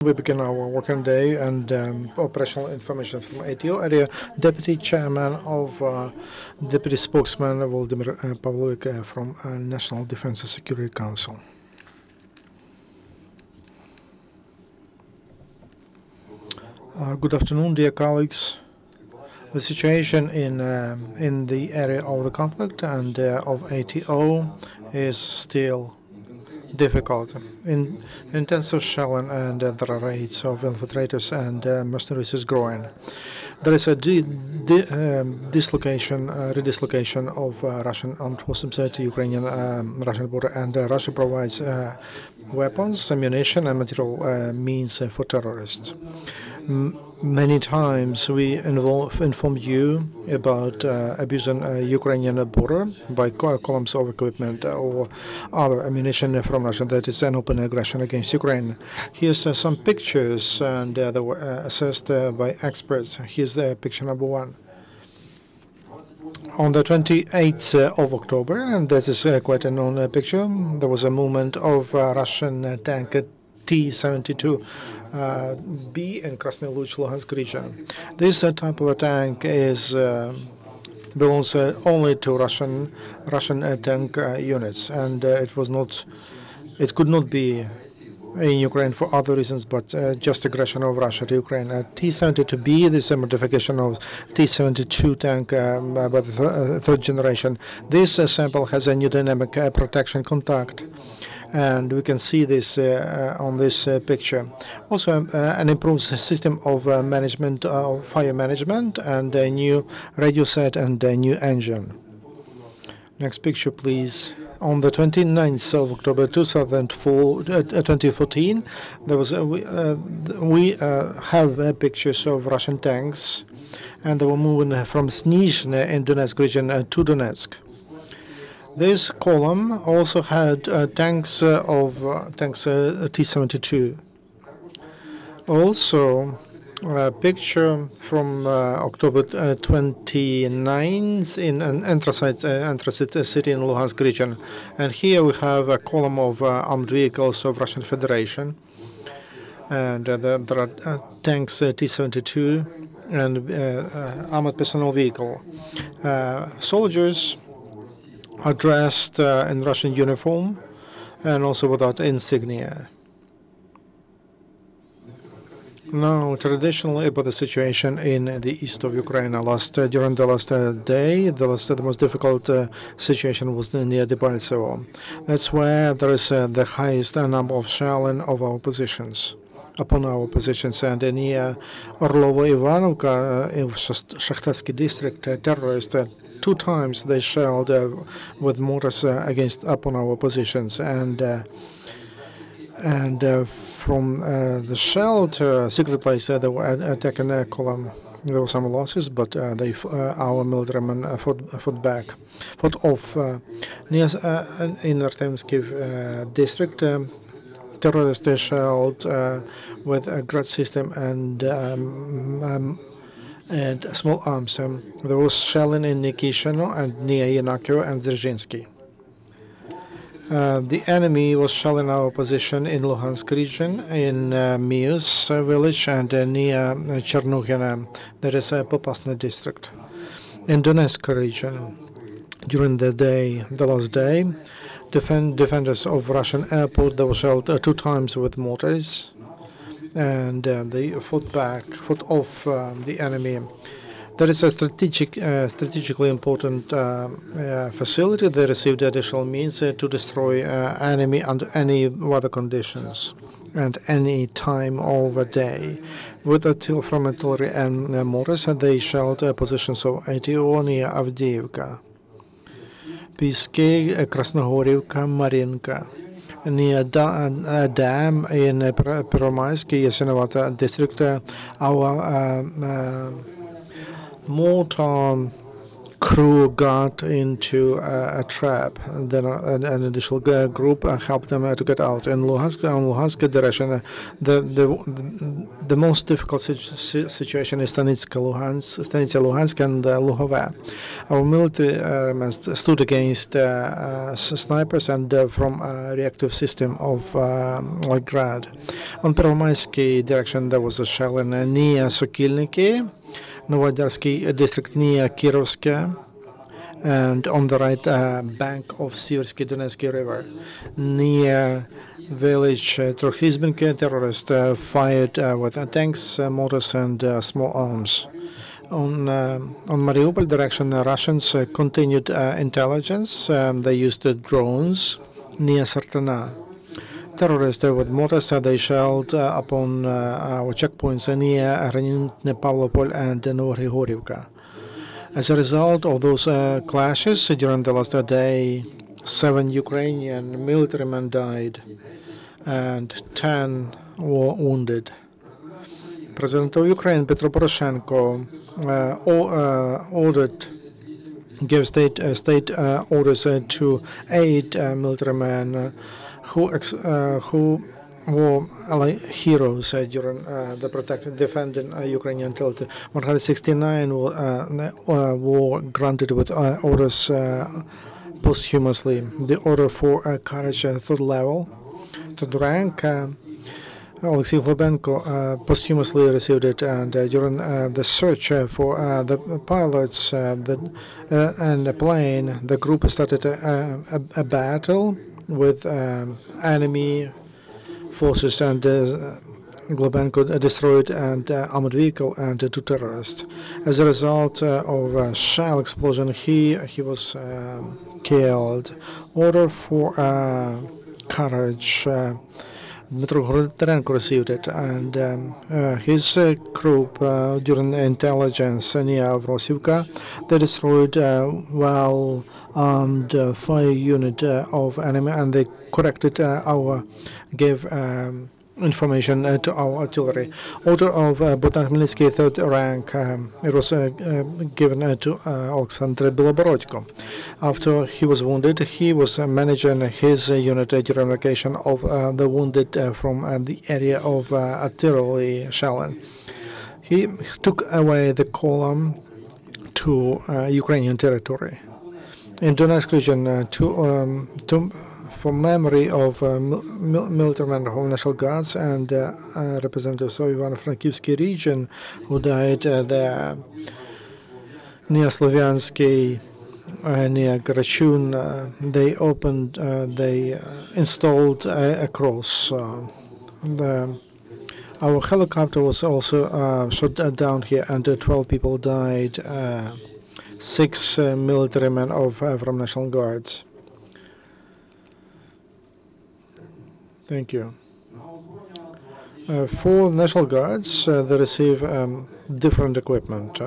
We begin our working day and operational information from ATO area. Deputy Chairman of Deputy Spokesman Volodymyr Polyovyi from National Defense and Security Council. Good afternoon, dear colleagues. The situation in the area of the conflict and of ATO is still difficult. Intensive shelling and the rates of infiltrators and mercenaries is growing. There is a redislocation of Russian armed forces to Ukrainian Russian border, and Russia provides weapons, ammunition, and material means for terrorists. Many times we informed you about abusing Ukrainian border by columns of equipment or other ammunition from Russia. That is an open aggression against Ukraine. Here's some pictures, and they were assessed by experts. Here's the picture number one. On the 28th of October, and that is quite a known picture, there was a movement of Russian tank T-72 B in Krasny Luch, Luhansk region. This type of tank belongs only to Russian tank units, and it could not be in Ukraine for other reasons, but just aggression of Russia to Ukraine. T-72B, this is a modification of T-72 tank by the third generation. This sample has a new dynamic protection contact, and we can see this on this picture. Also, an improved system of management, fire management, and a new radio set and a new engine. Next picture, please. On the 29th of October 2014, there was we have pictures of Russian tanks, and they were moving from Snizhne in Donetsk region to Donetsk. This column also had tanks T-72. Also, a picture from October 29th in an anthracite city in Luhansk region. And here we have a column of armed vehicles of Russian Federation. And there are tanks T-72 and armored personnel vehicle. Soldiers are dressed in Russian uniform and also without insignia. Now, traditionally, about the situation in the east of Ukraine, during the last day, the most difficult situation was near Debaltsevo. That's where there is the highest number of shelling of our positions, upon our positions, and near Orlovo-Ivanovka, in Shakhtarski district, terrorists 2 times they shelled with mortars upon our positions, and from the shelled secret place, they were attacking a column. There were some losses, but our militarymen fought off. Near in Artemsky district, terrorists shelled with a grad system and small arms. There was shelling in Nikishino and near Yanakio and Dzerzhinsky. The enemy was shelling our position in Luhansk region, in Mius village, and near Chernuhina, that is a Popasna district. In Donetsk region, during the last day, defenders of Russian airport, they were shelled 2 times with mortars, and they fought off the enemy. There is a strategically important facility. They received additional means to destroy enemy under any weather conditions and any time of the day. With from artillery and mortars, they shelled positions of ATO near Avdiivka, Piske, Krasnogorivka, Marinka, near a dam in Peromaisk, Yasenovata district. Our mortar crew got into a trap. Then an additional group helped them to get out. In Luhansk direction, the most difficult situation is Stanitsa Luhansk, and Luhova. Our military stood against snipers and from reactive system of Grad. On Pervomaysky direction, there was a shell in near Sokilniki, Novodarsky district near Kirovsk, and on the right bank of Siversky Donetsky River, near village Trokhizbenka, terrorists fired with tanks, mortars, and small arms. On Mariupol direction, the Russians continued intelligence. They used drones near Sartana. Terrorists with mortars, they shelled upon our checkpoints near Renitne, Pavlopol, and Novogrigorivka. As a result of those clashes during the last day, 7 Ukrainian militarymen died and 10 were wounded. President of Ukraine, Petro Poroshenko, gave state orders to 8 militarymen who were like heroes during the defending Ukrainian territory. 169 were granted with orders posthumously. The order for courage third level, third rank, Alexei Globenko posthumously received it, and during the search for the pilots and the plane, the group started a battle with enemy forces, and Globenko destroyed an armored vehicle and 2 terrorists. As a result of a shell explosion, he was killed. Order for courage, Dmitro Gorodenko received it, and his group, during the intelligence near Vrosivka, they destroyed well-armed fire unit of enemy, and they gave information to our artillery. Order of Bohdan Khmelnytsky, third rank, it was given to Alexander Beloborodko. After he was wounded, he was managing his unit during vacation of the wounded from the area of artillery shelling. He took away the column to Ukrainian territory. In Donetsk region, for memory of military of National Guards and representatives of Ivano-Frankivsky region who died there near Slovyansky, near Garachun, they installed a cross. Our helicopter was also shot down here, and 12 people died, 6 military men from National Guards. Thank you. For National Guards, they receive different equipment,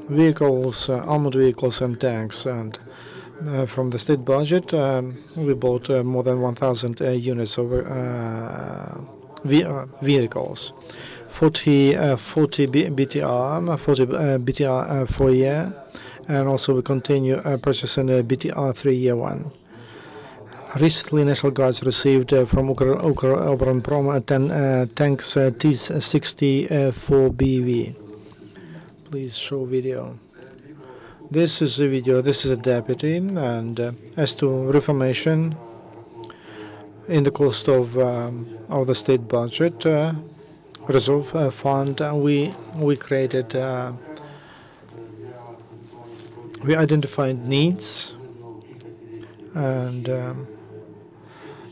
vehicles, armored vehicles, and tanks. And from the state budget, we bought more than 1,000 units of vehicles, 40 BTR 4-year, and also we continue purchasing a BTR 3-year one. Recently, National Guards received from Ukроборонпром 10 tanks T-64BV. Please show video. This is a video. This is a deputy, and as to reformation, in the cost of the state budget reserve fund, we created, we identified needs, and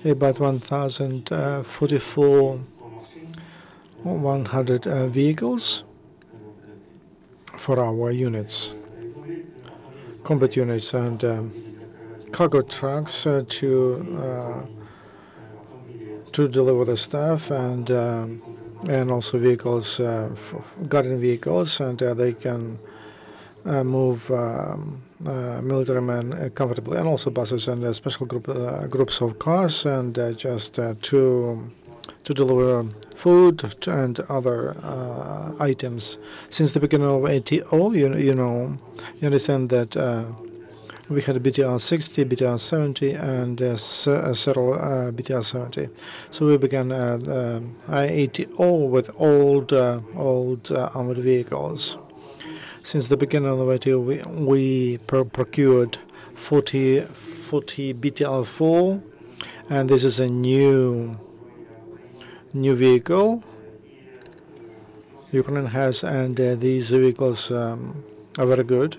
about 1,044 vehicles for our units, combat units, and cargo trucks to deliver the stuff, and also vehicles, guardian vehicles, and they can move military men comfortably, and also buses and special groups of cars, and just 2 to deliver food and other items. Since the beginning of ATO, you understand that we had BTR 60, BTR 70, and several BTR 70. So we began ATO with old armored vehicles. Since the beginning of ATO, we procured 40 BTR 4, and this is a new vehicle Ukraine has, and these vehicles are very good,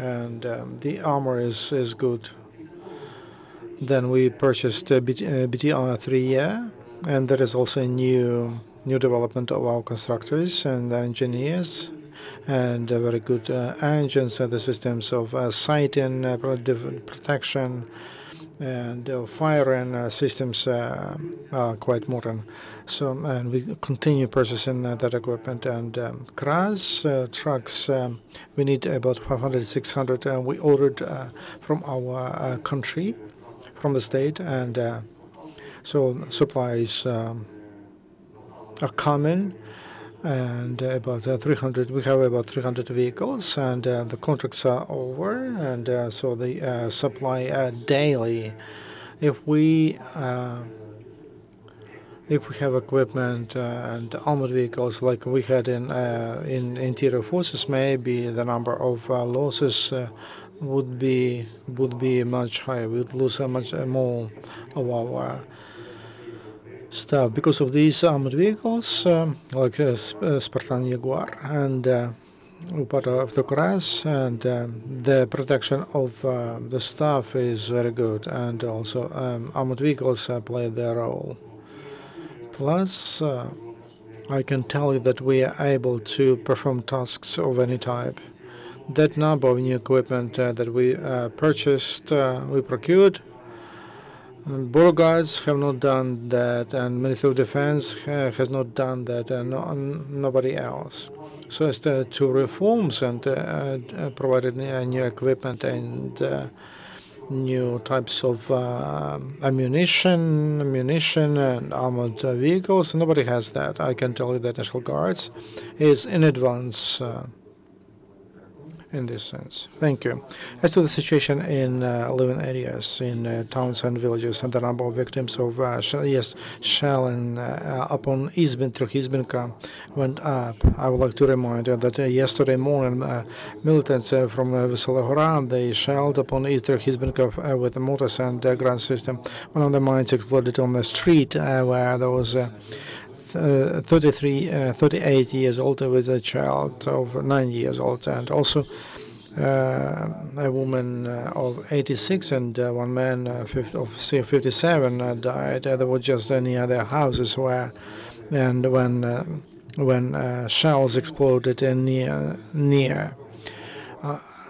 and the armor is good. Then we purchased BTR 3, and there is also a new development of our constructors and engineers, and very good engines and the systems of sighting, protection, and firing systems are quite modern. So, and we continue purchasing that equipment. And cars, trucks, we need about 500, 600. We ordered from our country, from the state, and so supplies are coming. And about 300, we have about 300 vehicles, and the contracts are over, and so they supply daily. If we have equipment and armored vehicles like we had in interior forces, maybe the number of losses would be much higher. We would lose much more of our stuff because of these armored vehicles, like Spartan Jaguar and part of the crash, and the protection of the staff is very good, and also armored vehicles play their role. Plus, I can tell you that we are able to perform tasks of any type. That number of new equipment that we purchased, we procured, border guards have not done that, and Ministry of Defense has not done that, and nobody else. So as to reforms and provided new equipment and new types of ammunition and armored vehicles. Nobody has that. I can tell you that National Guards is in advance in this sense. Thank you. As to the situation in living areas, in towns and villages, and the number of victims of shelling upon Izbinka went up. I would like to remind you that yesterday morning, militants from Vesela Hora, they shelled upon Izbinka with mortars and ground system. One of the mines exploded on the street where there was 38 years old with a child of 9 years old, and also a woman of 86 and one man of 57 died. They were just near their houses and when shells exploded near.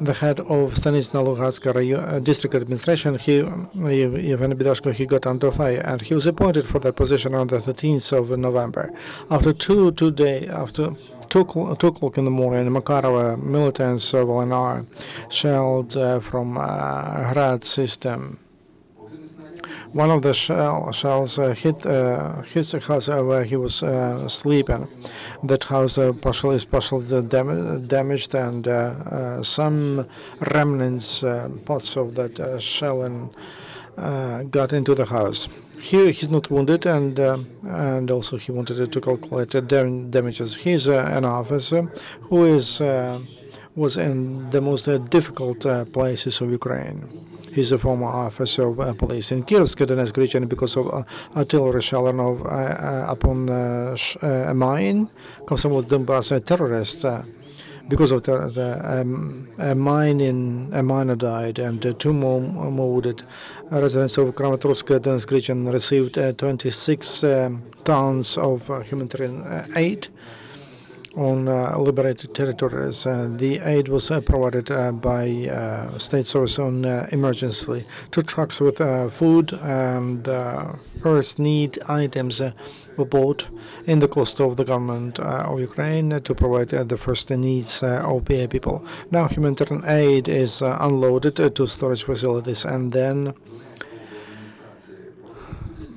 The head of Stanично-Luhansk district administration, Yevgeny Bidashko, he got under fire, and he was appointed for that position on the 13th of November. After 2 o'clock in the morning, Makarova militants of LNR shelled from Grad system. One of the shells hit his house where he was sleeping. That house partially damaged, and some remnants, parts of that shelling got into the house. Here he's not wounded, and also he wanted to calculate the damages. He's an officer who was in the most difficult places of Ukraine. He's a former officer of police in Kyiv, Donetsk region, because of artillery shelling upon a mine. Komsomol Donbass, a terrorist. Because of a miner died, and 2 more wounded. Residents of Kramatorsk, Donetsk region received 26 tons of humanitarian aid on liberated territories. The aid was provided by State Source on emergency. 2 trucks with food and first need items were bought in the cost of the government of Ukraine to provide the first needs of people. Now humanitarian aid is unloaded to storage facilities, and then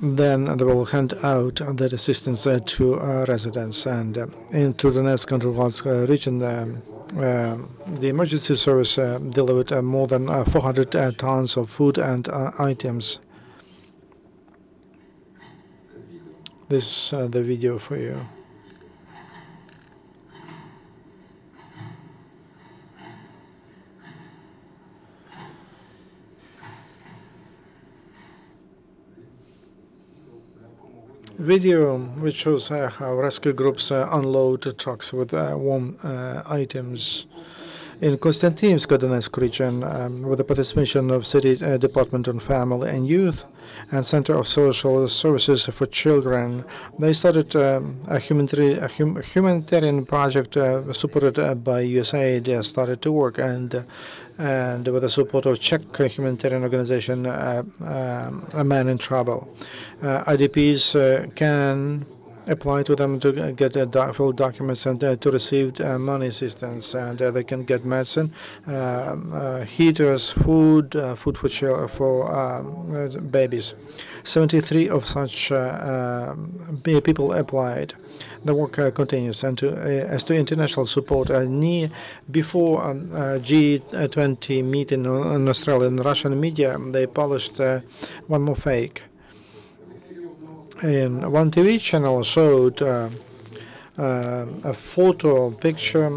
then they will hand out that assistance to residents. And into the Donetsk and Luhansk region, the emergency service delivered more than 400 tons of food and items. This is the video for you. Video which shows how rescue groups unload trucks with warm items in Konstantinivsk, Donetsk region, with the participation of City Department on Family and Youth and Center of Social Services for Children. They started a humanitarian project supported by USAID started to work, and with the support of Czech humanitarian organization, A Man in Trouble. IDPs can apply to them to get full documents and to receive money assistance, and they can get medicine, heaters, food for babies. 73 of such people applied. The work continues, and as to international support, before G20 meeting in Australia, in Russian media, they published one more fake. And one TV channel showed a photo picture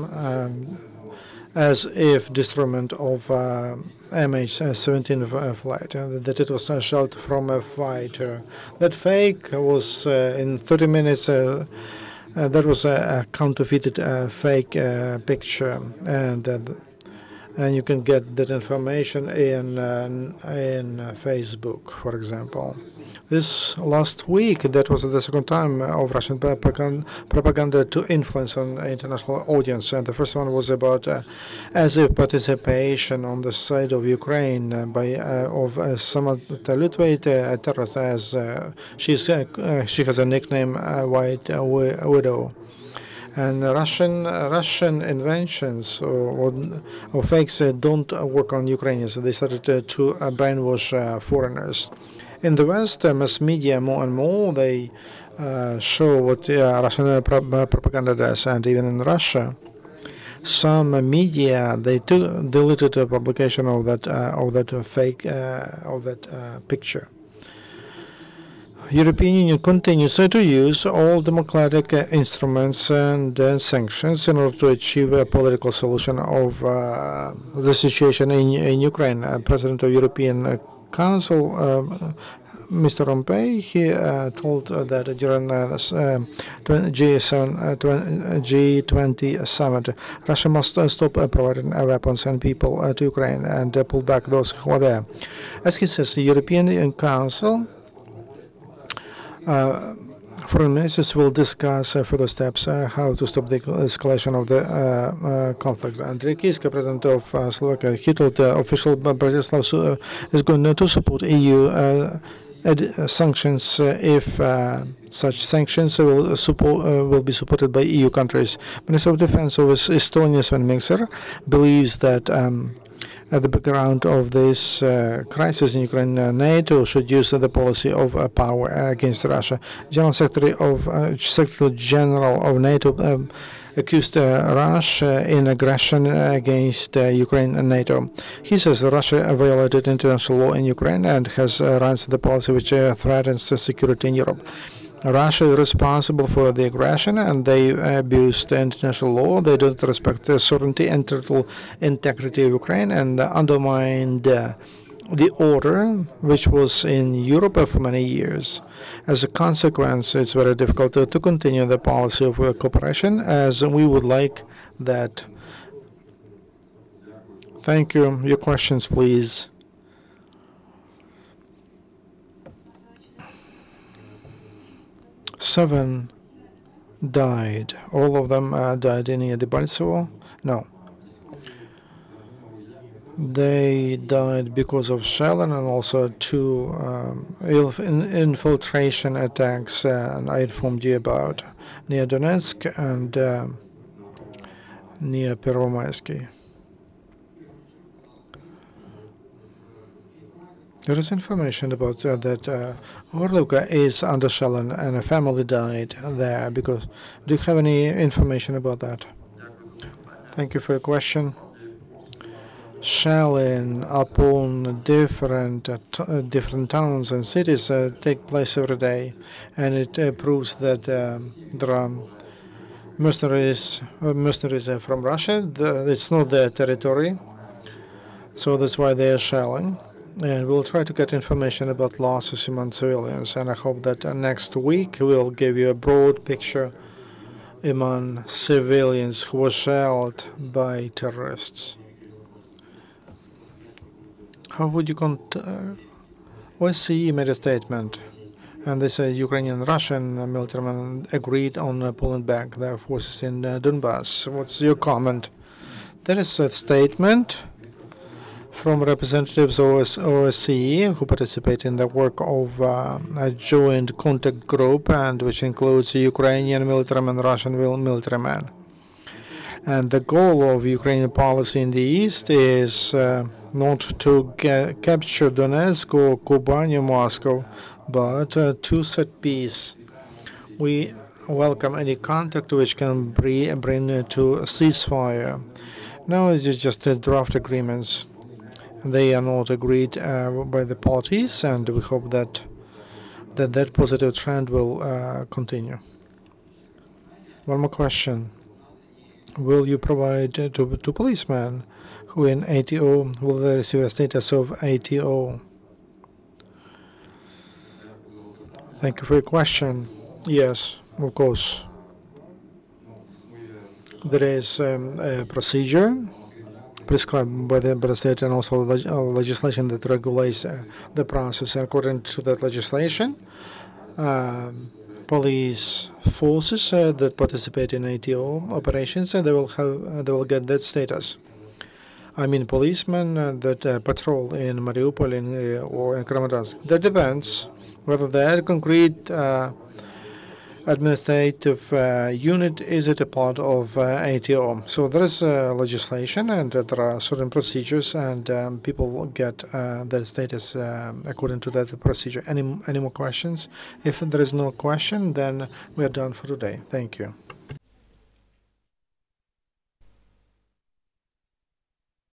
as if destroyment of MH17 flight, that it was shot from a fighter. That fake was in 30 minutes. That was a counterfeited fake picture, and you can get that information in Facebook, for example. This last week, that was the second time of Russian propaganda to influence an international audience. And the first one was about as if participation on the side of Ukraine of Samantha Lutveit, a terrorist, as she has a nickname, White Widow. And Russian inventions or fakes don't work on Ukrainians. They started to brainwash foreigners. In the West, mass media more and more, they show what Russian propaganda does, and even in Russia, some media they deleted the publication of that fake picture. European Union continues to use all democratic instruments and sanctions in order to achieve a political solution of the situation in Ukraine. President of European Council, Mr. Rompuy, he told that during G20 summit, Russia must stop providing weapons and people to Ukraine and pull back those who are there. As he says, the European Council foreign ministers will discuss further steps how to stop the escalation of the conflict. Andrej Kiska, president of Slovakia, he told the official Bratislava is going to support EU sanctions if such sanctions will be supported by EU countries. Minister of Defense of Estonia, Sven Mikser, believes that at the background of this crisis in Ukraine, NATO should use the policy of power against Russia. Secretary General of NATO accused Russia in aggression against Ukraine and NATO. He says Russia violated international law in Ukraine and has runs the policy which threatens security in Europe. Russia is responsible for the aggression, and they abuse the international law. They don't respect the sovereignty and territorial integrity of Ukraine, and undermined the order which was in Europe for many years. As a consequence, it's very difficult to continue the policy of cooperation as we would like that. Thank you. Your questions, please. Seven died. All of them died in Debaltsevo? No. They died because of shelling and also two infiltration attacks I informed you about near Donetsk and near Pervomaisky. There is information about that Orlovka is under shell and a family died there. Because do you have any information about that? Thank you for your question. Shelling upon different towns and cities take place every day, and it proves that there are mercenaries from Russia. It's not their territory, so that's why they are shelling. And we'll try to get information about losses among civilians, and I hope that next week we'll give you a broad picture among civilians who were shelled by terrorists. How would you OSCE made a statement, and they say Ukrainian and Russian military agreed on pulling back their forces in Donbass. What's your comment? There is a statement from representatives of OSCE who participate in the work of a joint contact group, and which includes Ukrainian militarymen and Russian militarymen. And the goal of Ukrainian policy in the east is not to capture Donetsk or Kuban or Moscow, but to set peace. We welcome any contact which can bring to a ceasefire. Now it's just draft agreements. They are not agreed by the parties, and we hope that that positive trend will continue. One more question. Will you provide to policemen who in ATO, will they receive a status of ATO? Thank you for your question. Yes, of course. There is a procedure prescribed by the state, and also legislation that regulates the process. According to that legislation, police forces that participate in ATO operations, they will get that status. I mean, policemen that patrol in Mariupol or in Kramatorsk. That depends whether that concrete administrative unit is it a part of ATO. So there is legislation, and there are certain procedures, and people get their status according to that procedure. Any more questions? If there is no question, then we are done for today. Thank you.